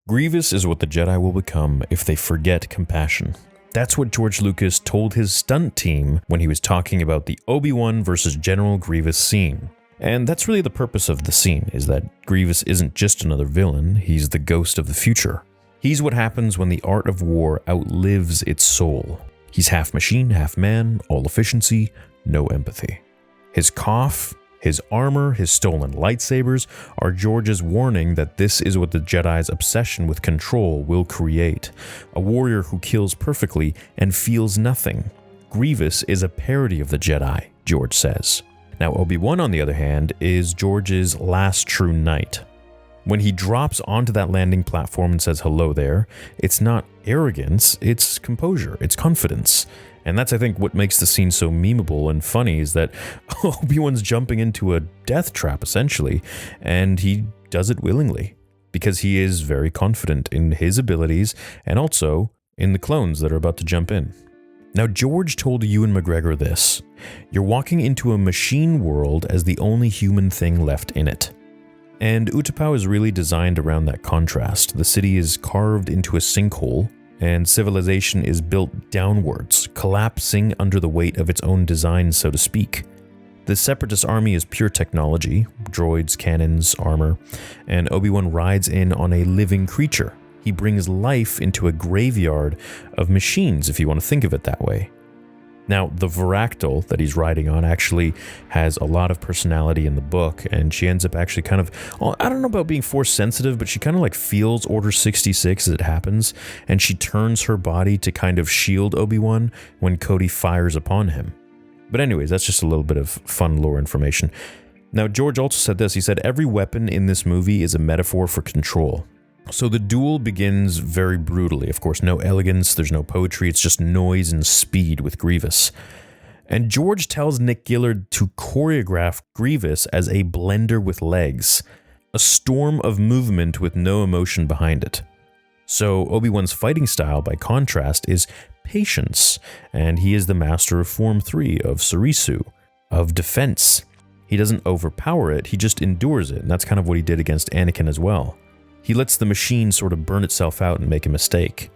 Grievous is what the Jedi will become if they forget compassion. That's what George Lucas told his stunt team when he was talking about the Obi-Wan versus General Grievous scene. And that's really the purpose of the scene, is that Grievous isn't just another villain, he's the ghost of the future. He's what happens when the art of war outlives its soul. He's half machine, half man, all efficiency, no empathy. His cough, his armor, his stolen lightsabers are George's warning that this is what the Jedi's obsession with control will create. A warrior who kills perfectly and feels nothing. Grievous is a parody of the Jedi, George says. Now Obi-Wan, on the other hand, is George's last true knight. When he drops onto that landing platform and says hello there, it's not arrogance, it's composure, it's confidence. And that's, I think, what makes the scene so memeable and funny, is that Obi-Wan's jumping into a death trap, essentially, and he does it willingly, because he is very confident in his abilities and also in the clones that are about to jump in. Now, George told Ewan McGregor this: "You're walking into a machine world as the only human thing left in it." And Utapau is really designed around that contrast. The city is carved into a sinkhole, and civilization is built downwards, collapsing under the weight of its own design, so to speak. The Separatist army is pure technology, droids, cannons, armor, and Obi-Wan rides in on a living creature. He brings life into a graveyard of machines, if you want to think of it that way. Now, the Varactyl that he's riding on actually has a lot of personality in the book, and she ends up actually kind of, I don't know about being force sensitive, but she kind of like feels Order 66 as it happens, and she turns her body to kind of shield Obi-Wan when Cody fires upon him. But anyways, that's just a little bit of fun lore information. Now, George also said this: he said, "Every weapon in this movie is a metaphor for control." So the duel begins very brutally. Of course, no elegance, there's no poetry, it's just noise and speed with Grievous. And George tells Nick Gillard to choreograph Grievous as a blender with legs, a storm of movement with no emotion behind it. So Obi-Wan's fighting style, by contrast, is patience, and he is the master of Form 3, of Surisu, of defense. He doesn't overpower it, he just endures it, and that's kind of what he did against Anakin as well. He lets the machine sort of burn itself out and make a mistake.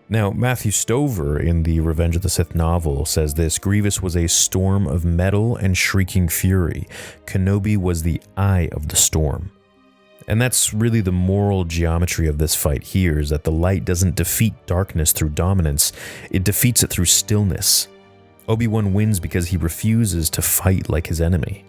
Now, Matthew Stover in the Revenge of the Sith novel says this: "Grievous was a storm of metal and shrieking fury. Kenobi was the eye of the storm." And that's really the moral geometry of this fight here, is that the light doesn't defeat darkness through dominance, it defeats it through stillness. Obi-Wan wins because he refuses to fight like his enemy.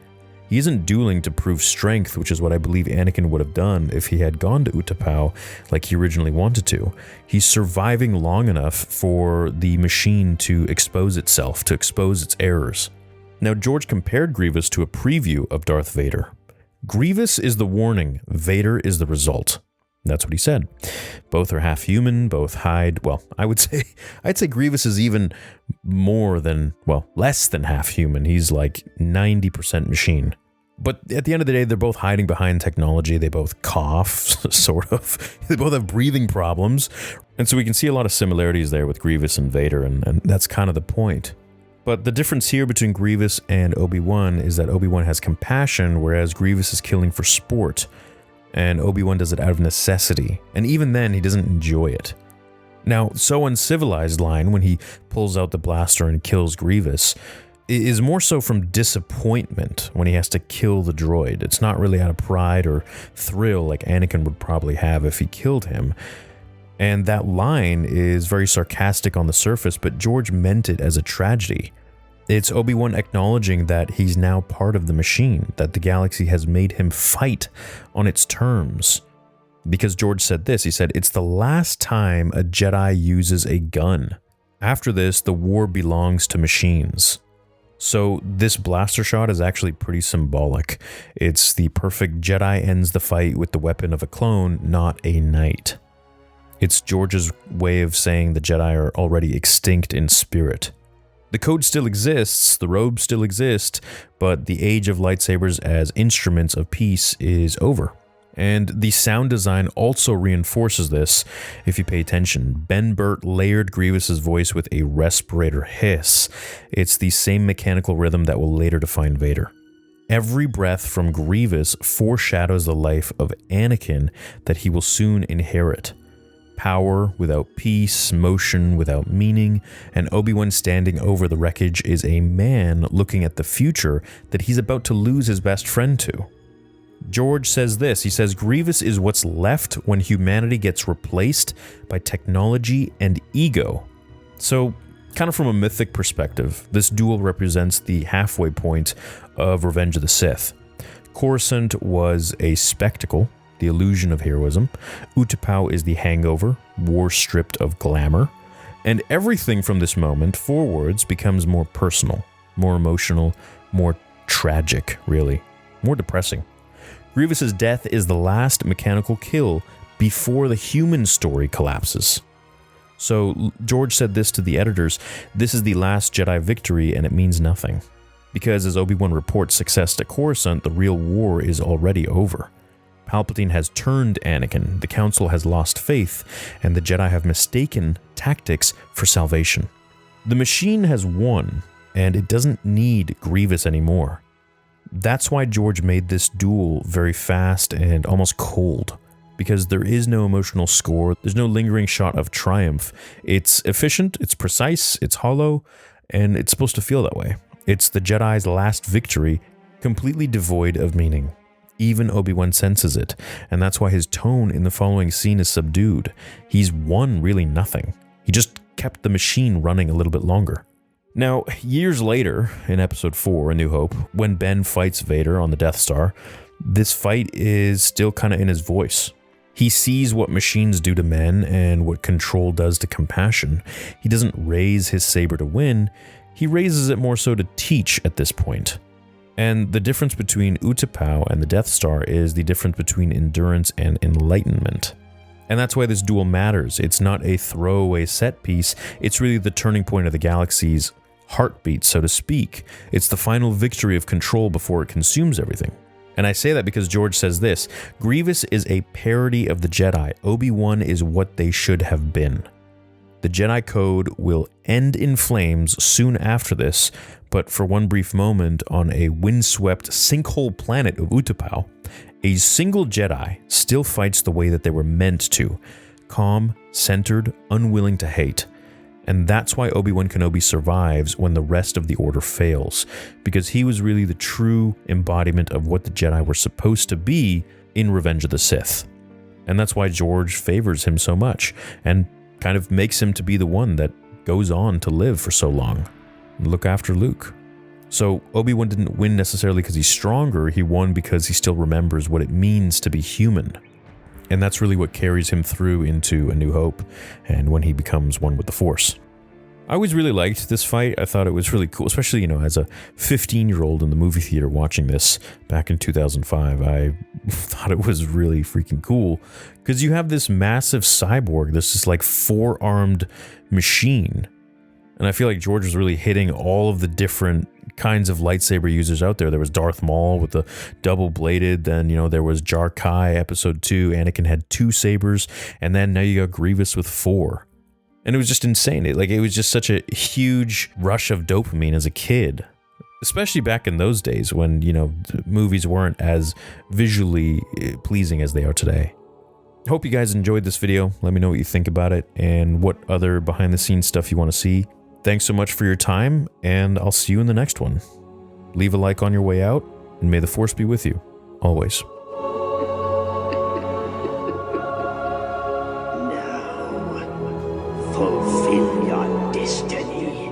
He isn't dueling to prove strength, which is what I believe Anakin would have done if he had gone to Utapau like he originally wanted to. He's surviving long enough for the machine to expose itself, to expose its errors. Now, George compared Grievous to a preview of Darth Vader. Grievous is the warning, Vader is the result. That's what he said. Both are half human, both hide, well, I'd say Grievous is even more than, well, less than half human. He's like 90% machine. But at the end of the day, they're both hiding behind technology. They both cough, sort of. They both have breathing problems. And so we can see a lot of similarities there with Grievous and Vader, and that's kind of the point. But the difference here between Grievous and Obi-Wan is that Obi-Wan has compassion, whereas Grievous is killing for sport. And Obi-Wan does it out of necessity. And even then, he doesn't enjoy it. Now, so uncivilized line, when he pulls out the blaster and kills Grievous, is more so from disappointment when he has to kill the droid. It's not really out of pride or thrill like Anakin would probably have if he killed him. And that line is very sarcastic on the surface, but George meant it as a tragedy. It's Obi-Wan acknowledging that he's now part of the machine, that the galaxy has made him fight on its terms. Because George said this, he said, "It's the last time a Jedi uses a gun. After this, the war belongs to machines." So this blaster shot is actually pretty symbolic. It's the perfect Jedi ends the fight with the weapon of a clone, not a knight. It's George's way of saying the Jedi are already extinct in spirit. The code still exists, the robes still exist, but the age of lightsabers as instruments of peace is over. And the sound design also reinforces this, if you pay attention. Ben Burtt layered Grievous's voice with a respirator hiss. It's the same mechanical rhythm that will later define Vader. Every breath from Grievous foreshadows the life of Anakin that he will soon inherit. power without peace, motion without meaning, and Obi-Wan standing over the wreckage is a man looking at the future that he's about to lose his best friend to. George says this, he says, Grievous is what's left when humanity gets replaced by technology and ego. So, kind of from a mythic perspective, this duel represents the halfway point of Revenge of the Sith. Coruscant was a spectacle, the illusion of heroism. Utapau is the hangover, war stripped of glamour. And everything from this moment forwards becomes more personal, more emotional, more tragic, really, more depressing. Grievous's death is the last mechanical kill before the human story collapses. So George said this to the editors, this is the last Jedi victory and it means nothing. Because as Obi-Wan reports success to Coruscant, the real war is already over. Palpatine has turned Anakin, the Council has lost faith, and the Jedi have mistaken tactics for salvation. The machine has won, and it doesn't need Grievous anymore. That's why George made this duel very fast and almost cold, because there is no emotional score, there's no lingering shot of triumph. It's efficient, it's precise, it's hollow, and it's supposed to feel that way. It's the Jedi's last victory, completely devoid of meaning. Even Obi-Wan senses it, and that's why his tone in the following scene is subdued. He's won really nothing. He just kept the machine running a little bit longer. Now, years later, in Episode 4, A New Hope, when Ben fights Vader on the Death Star, this fight is still kind of in his voice. He sees what machines do to men and what control does to compassion. He doesn't raise his saber to win, he raises it more so to teach at this point. And the difference between Utapau and the Death Star is the difference between endurance and enlightenment. And that's why this duel matters. It's not a throwaway set piece, it's really the turning point of the galaxy's heartbeat, so to speak. It's the final victory of control before it consumes everything. And I say that because George says this, Grievous is a parody of the Jedi. Obi-Wan is what they should have been. The Jedi Code will end in flames soon after this, but for one brief moment on a windswept sinkhole planet of Utapau, a single Jedi still fights the way that they were meant to, calm, centered, unwilling to hate. And that's why Obi-Wan Kenobi survives when the rest of the Order fails, because he was really the true embodiment of what the Jedi were supposed to be in Revenge of the Sith. And that's why George favors him so much, and kind of makes him to be the one that goes on to live for so long and look after Luke. So Obi-Wan didn't win necessarily because he's stronger, he won because he still remembers what it means to be human. And that's really what carries him through into A New Hope and when he becomes one with the Force. I always really liked this fight. I thought it was really cool, especially, as a 15-year-old in the movie theater watching this back in 2005. I thought it was really freaking cool because you have this massive cyborg, this like four-armed machine. And I feel like George was really hitting all of the different kinds of lightsaber users out there. There was Darth Maul with the double-bladed, then, there was Jar Kai, Episode 2, Anakin had 2 sabers, and then now you got Grievous with 4. And it was just insane. It was just such a huge rush of dopamine as a kid, especially back in those days when, movies weren't as visually pleasing as they are today. Hope you guys enjoyed this video. Let me know what you think about it and what other behind-the-scenes stuff you want to see. Thanks so much for your time, and I'll see you in the next one. Leave a like on your way out, and may the Force be with you, always. Fulfill your destiny.